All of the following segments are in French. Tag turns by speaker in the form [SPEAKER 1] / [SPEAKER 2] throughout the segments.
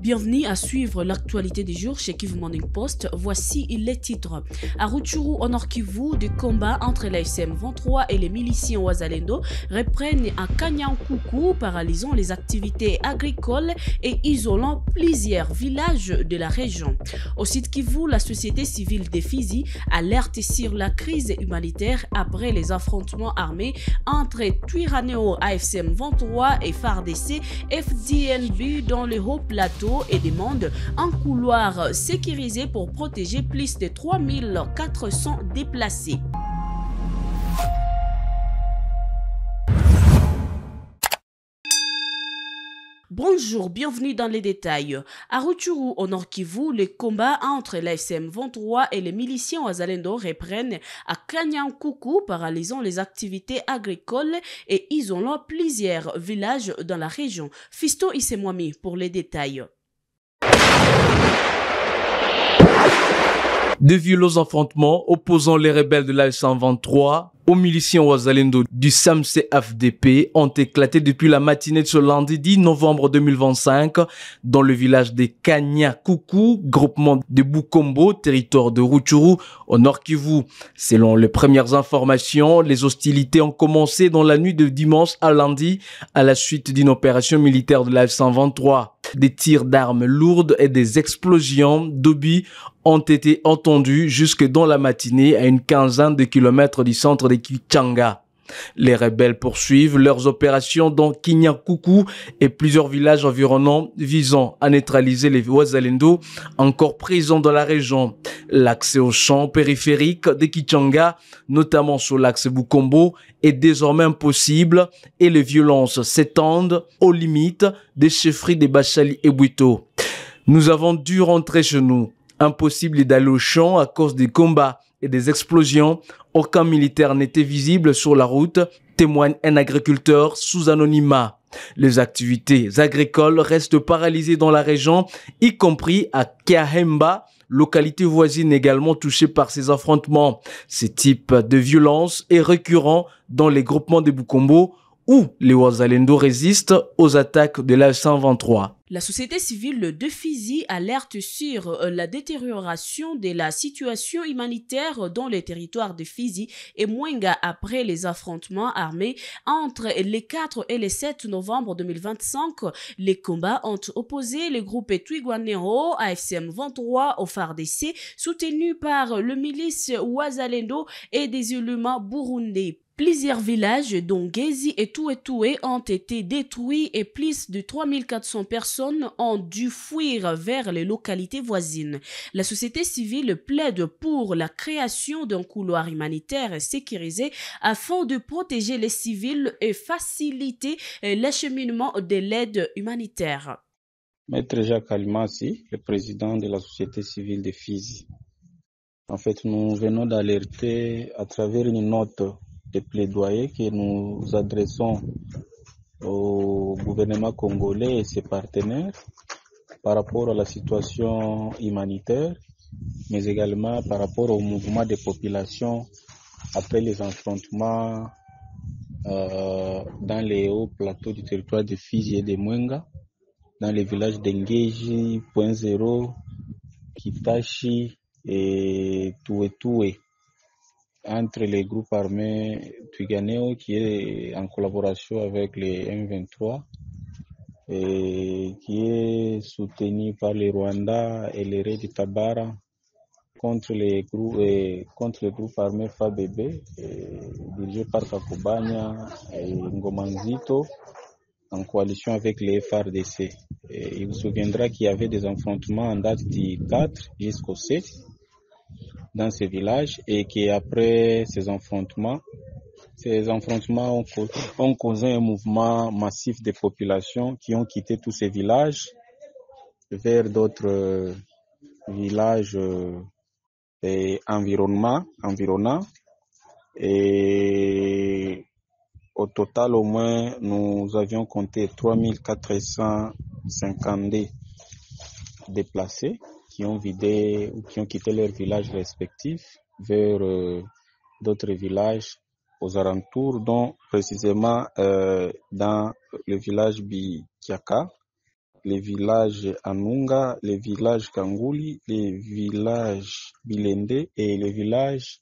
[SPEAKER 1] Bienvenue à suivre l'actualité du jour chez Kivu Morning Post. Voici les titres. À Rutshuru, au Nord Kivu, des combats entre la FCM 23 et les miliciens Wazalendo reprennent à Kanyankoukou, paralysant les activités agricoles et isolant plusieurs villages de la région. Au site Kivu, la société civile de Fizi alerte sur la crise humanitaire après les affrontements armés entre Twirwaneho AFCM 23 et FARDC FDNB dans le haut plateau et demande un couloir sécurisé pour protéger plus de 3400 déplacés. Bonjour, bienvenue dans les détails. À Rutshuru, au Nord Kivu, les combats entre l'AFCM 23 et les miliciens Wazalendo reprennent à Kanyankoukou, paralysant les activités agricoles et isolant plusieurs villages dans la région. Fiston Issemwami pour les détails.
[SPEAKER 2] De violents affrontements opposant les rebelles de l'AFCM 23 aux miliciens Wazalendo du SAMC-FDP ont éclaté depuis la matinée de ce lundi 10 novembre 2025 dans le village de Kanyankoukou, groupement de Bukombo, territoire de Rutshuru, au Nord Kivu. Selon les premières informations, les hostilités ont commencé dans la nuit de dimanche à lundi à la suite d'une opération militaire de l'AFCM 23. Des tirs d'armes lourdes et des explosions d'obus ont été entendus jusque dans la matinée à une quinzaine de kilomètres du centre de Kichanga. Les rebelles poursuivent leurs opérations dans Kanyankoukou et plusieurs villages environnants visant à neutraliser les Wazalendo encore présents dans la région. L'accès aux champs périphériques de Kichanga, notamment sur l'axe Bukombo, est désormais impossible et les violences s'étendent aux limites des chefferies de Bachali et Bwito. Nous avons dû rentrer chez nous. Impossible d'aller au champ à cause des combats et des explosions. Aucun militaire n'était visible sur la route, témoigne un agriculteur sous anonymat. Les activités agricoles restent paralysées dans la région, y compris à Kiahemba, localité voisine également touchée par ces affrontements. Ce type de violence est récurrent dans les groupements de Bukombo où les Wazalendo résistent aux attaques de l'AFCM 23.
[SPEAKER 1] La société civile de Fizi alerte sur la détérioration de la situation humanitaire dans les territoires de Fizi et Mwenga après les affrontements armés entre les 4 et les 7 novembre 2025. Les combats ont opposé le groupe Twirwaneho AFCM 23 au FARDC soutenu par le milice Wazalendo et des éléments burundais. Plusieurs villages, dont Gezi et Touetoué, ont été détruits et plus de 3400 personnes ont dû fuir vers les localités voisines. La société civile plaide pour la création d'un couloir humanitaire sécurisé afin de protéger les civils et faciliter l'acheminement de l'aide humanitaire.
[SPEAKER 3] Maître Jacques Alimassi, le président de la société civile de Fizi. En fait, nous venons d'alerter à travers une note de plaidoyer que nous adressons au gouvernement congolais et ses partenaires par rapport à la situation humanitaire, mais également par rapport au mouvement des populations après les affrontements dans les hauts plateaux du territoire de Fizi et de Mwenga, dans les villages d'Engeji, Point Zéro, Kitashi et Touetoué, entre les groupes armés Twirwaneho qui est en collaboration avec les M23 et qui est soutenu par les Rwandais et les Red Tabara contre les groupes armés FABB dirigés par Kakubanya et Ngomanzito en coalition avec les FARDC. Et il vous souviendra qu'il y avait des affrontements en date du 4 jusqu'au 7 dans ces villages et qu'après ces affrontements ont causé un mouvement massif de populations qui ont quitté tous ces villages vers d'autres villages environnants. Et au total, au moins, nous avions compté 3452 déplacés qui ont vidé ou qui ont quitté leurs villages respectifs vers d'autres villages aux alentours, dont précisément dans le village Bikiaka, les villages Anunga, les villages Kangouli, les villages Bilende et les villages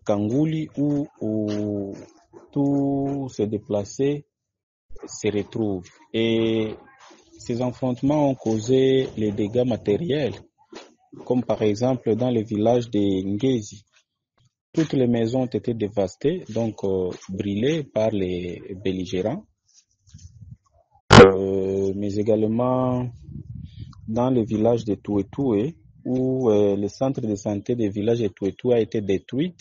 [SPEAKER 3] Kangouli où tous ces déplacés se retrouvent. Et ces affrontements ont causé les dégâts matériels, comme par exemple dans le village de Ngezi. Toutes les maisons ont été dévastées, donc brûlées par les belligérants. Mais également dans le village de Touetoué, où le centre de santé du village de Touetoué a été détruit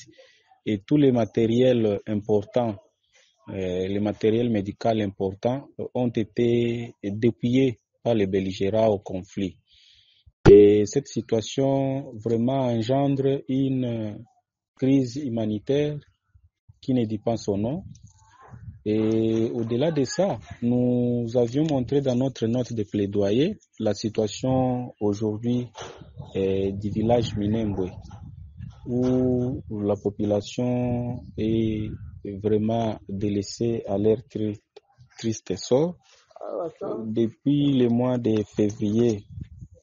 [SPEAKER 3] et tous les matériels importants, les matériels médicaux importants ont été dépouillés par les belligérants au conflit. Et cette situation vraiment engendre une crise humanitaire qui ne dit pas son nom. Et au-delà de ça, nous avions montré dans notre note de plaidoyer la situation aujourd'hui du village Minembwe, où la population est vraiment délaissée à leur triste sort. Depuis le mois de février,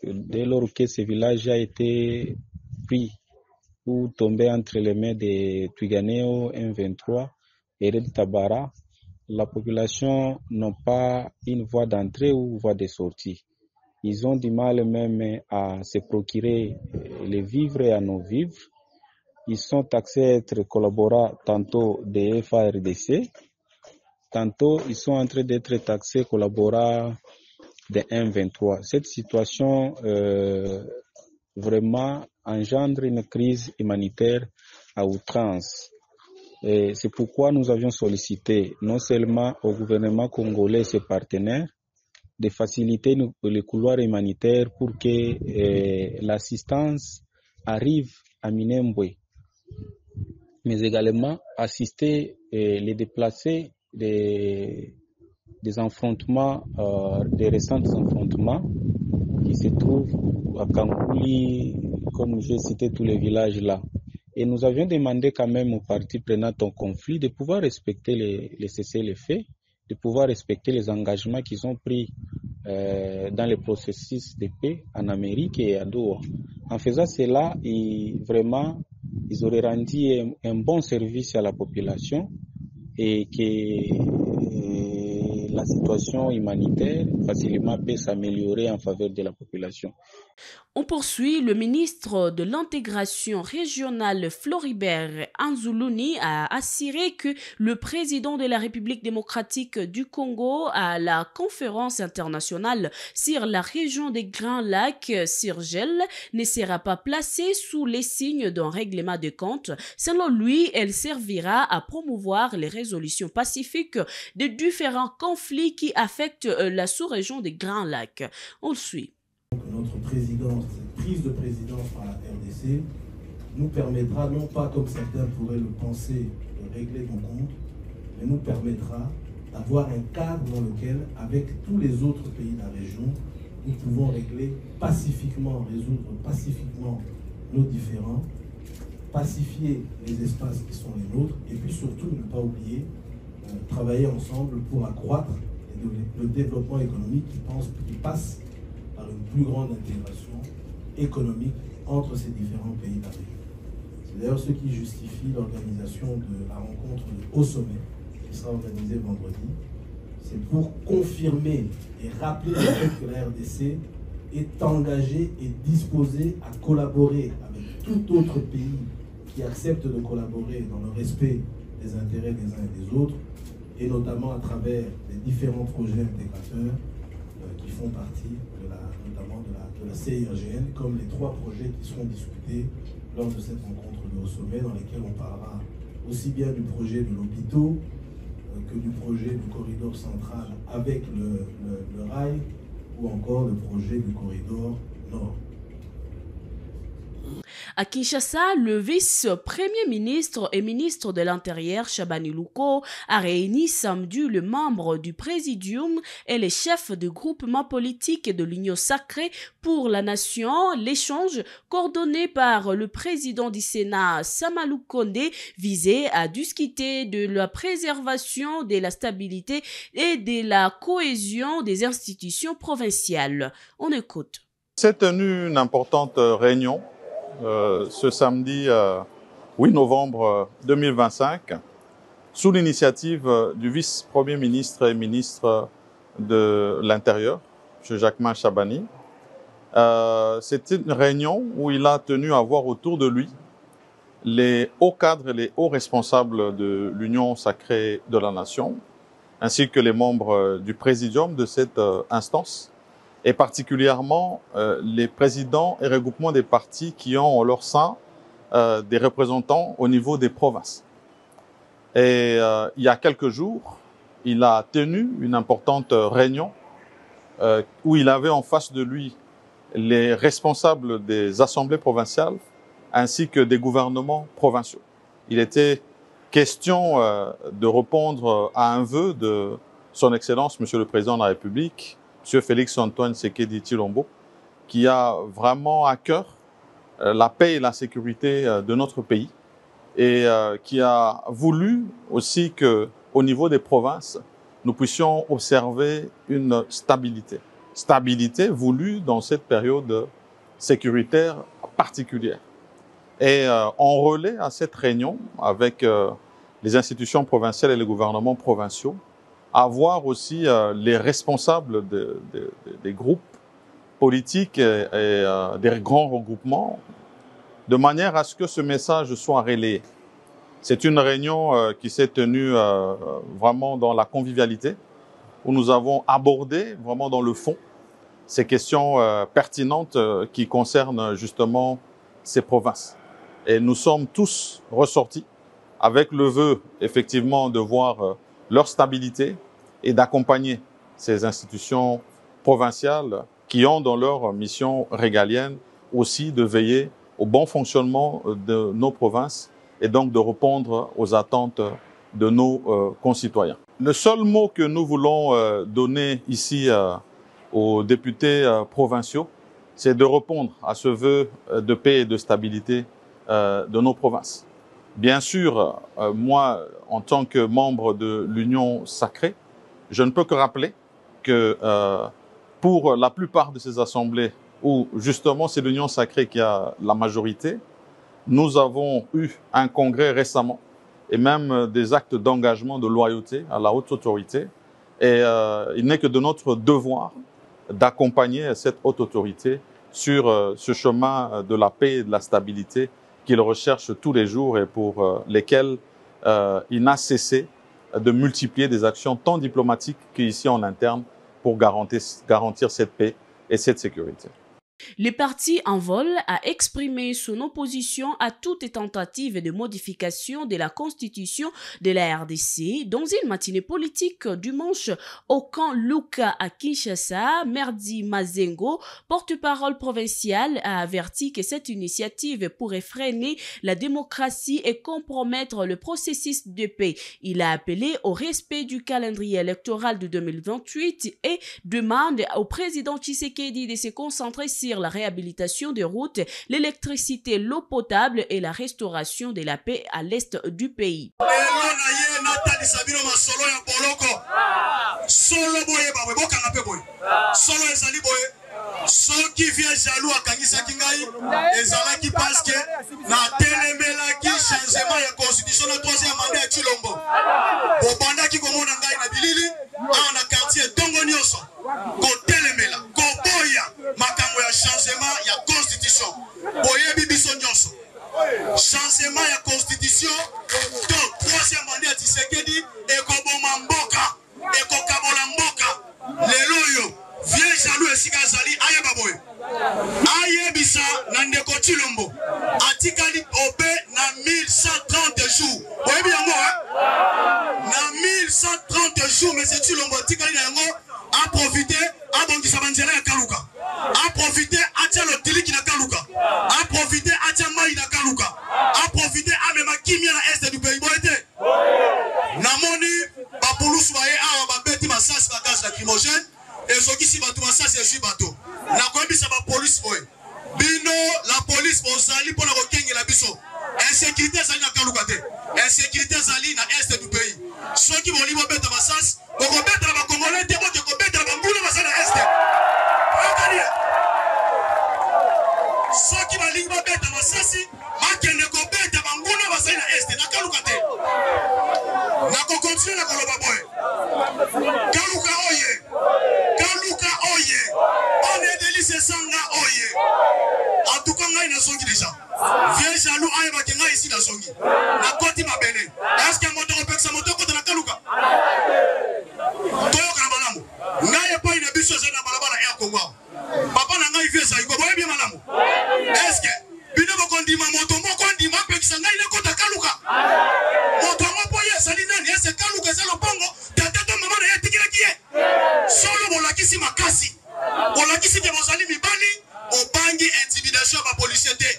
[SPEAKER 3] dès lors que ce village a été pris ou tombé entre les mains de Twiganeo M23 et Red Tabara, la population n'a pas une voie d'entrée ou voie de sortie. Ils ont du mal même à se procurer les vivres et à non-vivre. Ils sont taxés à être collaborants tantôt des FARDC, tantôt ils sont en train d'être taxés collaborants des M23. Cette situation vraiment engendre une crise humanitaire à outrance. Et c'est pourquoi nous avions sollicité non seulement au gouvernement congolais et ses partenaires de faciliter les couloirs humanitaires pour que l'assistance arrive à Minembwe, mais également assister les déplacés des affrontements, des récents affrontements qui se trouvent à Kangouli, comme j'ai cité tous les villages là. Et nous avions demandé quand même aux parties prenantes en conflit de pouvoir respecter les cessez-le-feu, de pouvoir respecter les engagements qu'ils ont pris dans le processus de paix en Amérique et à Doha. En faisant cela, ils auraient rendu un bon service à la population et que la situation humanitaire facilement peut s'améliorer en faveur de la population.
[SPEAKER 1] On poursuit. Le ministre de l'intégration régionale Floribert Anzuluni a assuré que le président de la République démocratique du Congo à la conférence internationale sur la région des Grands Lacs, CIRGL, ne sera pas placé sous les signes d'un règlement de compte. Selon lui, elle servira à promouvoir les résolutions pacifiques de différents conflits qui affectent la sous-région des Grands Lacs. On le suit.
[SPEAKER 4] Notre présidence, cette prise de présidence par la RDC nous permettra, non pas comme certains pourraient le penser, de régler nos comptes, mais nous permettra d'avoir un cadre dans lequel, avec tous les autres pays de la région, nous pouvons régler pacifiquement, résoudre pacifiquement nos différends, pacifier les espaces qui sont les nôtres, et puis surtout ne pas oublier travailler ensemble pour accroître le développement économique qui passe par une plus grande intégration économique entre ces différents pays de la région. C'est d'ailleurs ce qui justifie l'organisation de la rencontre de haut sommet qui sera organisée vendredi. C'est pour confirmer et rappeler le fait que la RDC est engagée et disposée à collaborer avec tout autre pays qui accepte de collaborer dans le respect des intérêts des uns et des autres, et notamment à travers les différents projets intégrateurs qui font partie notamment de la CIRGN, comme les 3 projets qui seront discutés lors de cette rencontre de haut sommet, dans lesquels on parlera aussi bien du projet de l'hôpital que du projet du corridor central avec le rail, ou encore le projet du corridor nord.
[SPEAKER 1] À Kinshasa, le vice-premier ministre et ministre de l'Intérieur, Chabani Louko, a réuni samedi les membres du Présidium et les chefs de groupement politique et de l'Union sacrée pour la nation. L'échange coordonné par le président du Sénat, Samalou Kondé, visait à discuter de la préservation de la stabilité et de la cohésion des institutions provinciales. On écoute.
[SPEAKER 5] C'est tenu une importante réunion ce samedi 8 novembre 2025 sous l'initiative du vice-premier ministre et ministre de l'Intérieur, M. Jacquemin Chabani. C'était une réunion où il a tenu à voir autour de lui les hauts cadres et les hauts responsables de l'Union sacrée de la nation, ainsi que les membres du présidium de cette instance, et particulièrement les présidents et regroupements des partis qui ont en leur sein des représentants au niveau des provinces. Et il y a quelques jours, il a tenu une importante réunion où il avait en face de lui les responsables des assemblées provinciales ainsi que des gouvernements provinciaux. Il était question de répondre à un vœu de son Excellence, Monsieur le Président de la République, M. Félix-Antoine Tshisekedi Tshilombo, qui a vraiment à cœur la paix et la sécurité de notre pays et qui a voulu aussi que, au niveau des provinces, nous puissions observer une stabilité. Stabilité voulue dans cette période sécuritaire particulière. Et en relais à cette réunion avec les institutions provinciales et les gouvernements provinciaux, à voir aussi les responsables des groupes politiques et des grands regroupements, de manière à ce que ce message soit relayé. C'est une réunion qui s'est tenue vraiment dans la convivialité, où nous avons abordé vraiment dans le fond ces questions pertinentes qui concernent justement ces provinces. Et nous sommes tous ressortis avec le vœu, effectivement, de voir leur stabilité et d'accompagner ces institutions provinciales qui ont dans leur mission régalienne aussi de veiller au bon fonctionnement de nos provinces et donc de répondre aux attentes de nos concitoyens. Le seul mot que nous voulons donner ici aux députés provinciaux, c'est de répondre à ce vœu de paix et de stabilité de nos provinces. Bien sûr, moi, en tant que membre de l'Union sacrée, je ne peux que rappeler que pour la plupart de ces assemblées où justement c'est l'Union sacrée qui a la majorité, nous avons eu un congrès récemment et même des actes d'engagement de loyauté à la haute autorité. Et il n'est que de notre devoir d'accompagner cette haute autorité sur ce chemin de la paix et de la stabilité qu'il recherche tous les jours et pour lesquels il n'a cessé de multiplier des actions tant diplomatiques qu'ici en interne pour garantir cette paix et cette sécurité.
[SPEAKER 1] Le parti Envol a exprimé son opposition à toute tentative de modification de la constitution de la RDC. Dans une matinée politique dimanche au camp Luka à Kinshasa, Merdi Mazengo, porte-parole provincial, a averti que cette initiative pourrait freiner la démocratie et compromettre le processus de paix. Il a appelé au respect du calendrier électoral de 2028 et demande au président Tshisekedi de se concentrer sur la réhabilitation des routes, l'électricité, l'eau potable et la restauration de la paix à l'est du pays.
[SPEAKER 6] Ceux qui viennent jaloux à Kanisa Kingaï, et Zalaki parce que na Télémelaki, changement de la constitution, le troisième mandat à Chilombo. Au banda qui commande en Gaï na Bilili, on a quartier Tongonioso, Ko Télémela, Ko Boya, Makambo ya changement ya constitution. Boye Bibiso Nyoso. Changement ya constitution, donc troisième mandat à Tshisekedi, et Ko Bomamboka, et Ko Kabola Mboka, les loyaux. Viens jaloux et Sigazali, aye baboy. Aye bisa, nandeko Chilombo. Atikali obe na 1130 jours. Oye bien moi, na 1130 jours, mais c'est Chilombo. Atikali na yango, a profité, a bon qui s'abanzera à Kaluka. A profité, a tia le tili qui na Kaluka. A profité, a tia maï koloba boy. Kaluka oye. Kaluka oye. On est délice sanga oye. En tout cas, ngai na songi déjà. Viens jaloux aye ba kenga ici na songi. Na koti mabele. Est-ce que moto opeksa moto kota na Kaluka? Toyo kana malamu. Ngai pa ina biso na balabala ya Kongo. Papa na ngai vie sa iko boye bien malamu. Est-ce que bino bokondima moto moko ndima pekisa ngai na kota Kaluka? Moto moko ye salina ni ese Kaluka za lopongo tata to mama na ya tikira kiye. Solo bolakisi makasi. Bolakisi ke bozali mibali obangi intimidation ba policier te.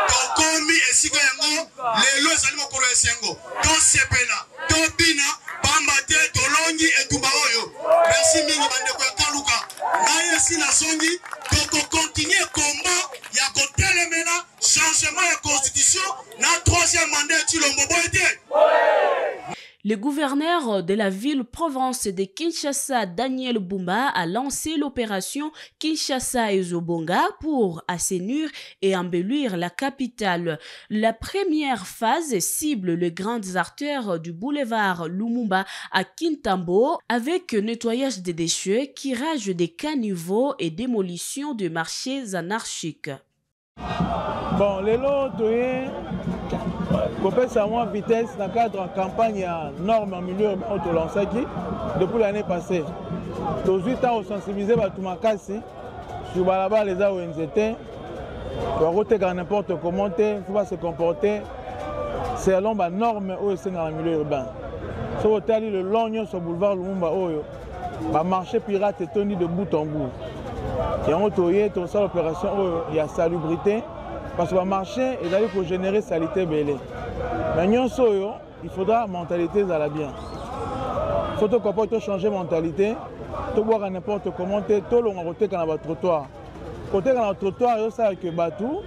[SPEAKER 6] To komi esiko yango lelo ezali mokolo esengo. To sepela, to bina pamba te to longi etumba oyo. Merci mingi bande ko Kaluka. Na yesi na songi to continuer combat ya ko telemena changement de constitution na troisième mandat Tshilombo boyete.
[SPEAKER 1] Le gouverneur de la ville-province de Kinshasa, Daniel Bumba, a lancé l'opération Kinshasa et Zobonga pour assainir et embellir la capitale. La première phase cible les grandes artères du boulevard Lumumba à Kintambo avec nettoyage des déchets, curage des caniveaux et démolition de marchés anarchiques.
[SPEAKER 7] Bon, les lots kopesa moins vitesse dans le cadre de campagne à normes en milieu urbain depuis l'année passée. Tous les temps, on sensibilise tout makasi sur balaba les ONZT. Pour roter n'importe comment, il faut pas se comporter selon les normes dans le milieu urbain. Si vous avez le long sur le boulevard Lumumba, le marché pirate est tenu de bout en bout. Il y a une opération, il y a salubrité. Parce que le marché est allé pour générer salité belé. Mais il faudra mentalité à la bien. Il faut que changer mentalité. Il faut boire n'importe comment. Il faut que dans le trottoir. Côté dans le trottoir, il y a que batou.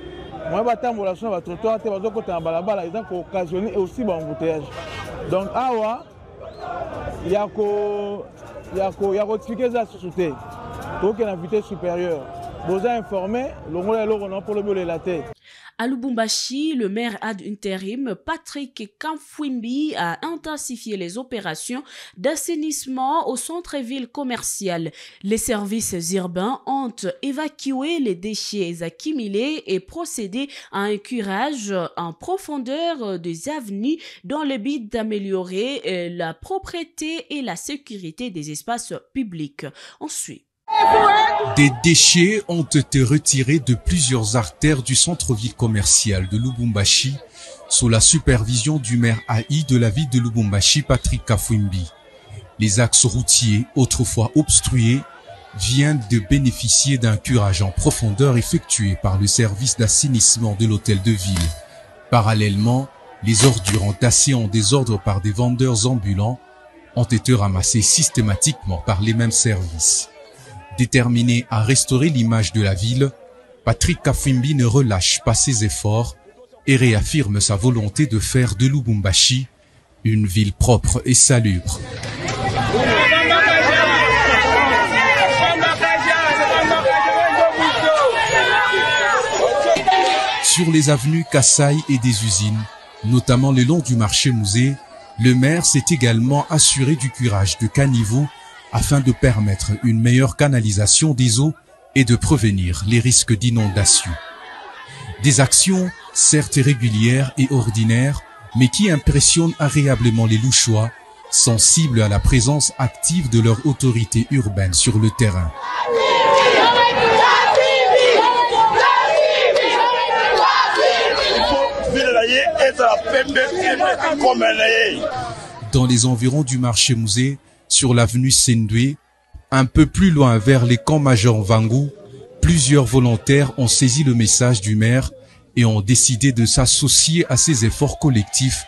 [SPEAKER 7] Moi, je vais sur le trottoir, il y a occasionné aussi un embouteillage. Donc, il y a que rectifier ça sur le pour qu'il y ait une vitesse supérieure. Vous avez informé, pour le la tête.
[SPEAKER 1] À Lubumbashi, le maire ad intérim Patrick Kamfwimbi a intensifié les opérations d'assainissement au centre-ville commercial. Les services urbains ont évacué les déchets accumulés et procédé à un curage en profondeur des avenues dans le but d'améliorer la propreté et la sécurité des espaces publics. Ensuite,
[SPEAKER 8] des déchets ont été retirés de plusieurs artères du centre-ville commercial de Lubumbashi sous la supervision du maire AI de la ville de Lubumbashi, Patrick Kamfwimbi. Les axes routiers, autrefois obstrués, viennent de bénéficier d'un curage en profondeur effectué par le service d'assainissement de l'hôtel de ville. Parallèlement, les ordures entassées en désordre par des vendeurs ambulants ont été ramassées systématiquement par les mêmes services. Déterminé à restaurer l'image de la ville, Patrick Kamfwimbi ne relâche pas ses efforts et réaffirme sa volonté de faire de Lubumbashi une ville propre et salubre. Sur les avenues Kassai et des usines, notamment le long du marché musée, le maire s'est également assuré du curage de caniveaux afin de permettre une meilleure canalisation des eaux et de prévenir les risques d'inondation. Des actions, certes régulières et ordinaires, mais qui impressionnent agréablement les Louchois, sensibles à la présence active de leur autorité urbaine sur le terrain. Dans les environs du marché musée, sur l'avenue Sendwe, un peu plus loin vers les camps Major Vangu, plusieurs volontaires ont saisi le message du maire et ont décidé de s'associer à ces efforts collectifs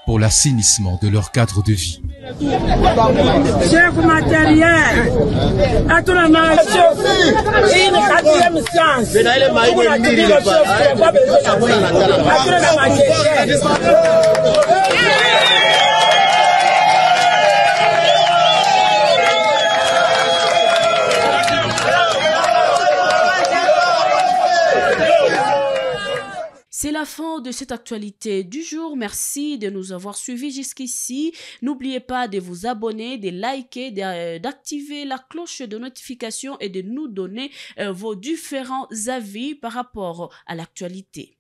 [SPEAKER 8] pour l'assainissement de leur cadre de vie.
[SPEAKER 9] Chef matériel, à tout le monde, une quatrième séance.
[SPEAKER 1] C'est la fin de cette actualité du jour. Merci de nous avoir suivis jusqu'ici. N'oubliez pas de vous abonner, de liker, d'activer la cloche de notification et de nous donner vos différents avis par rapport à l'actualité.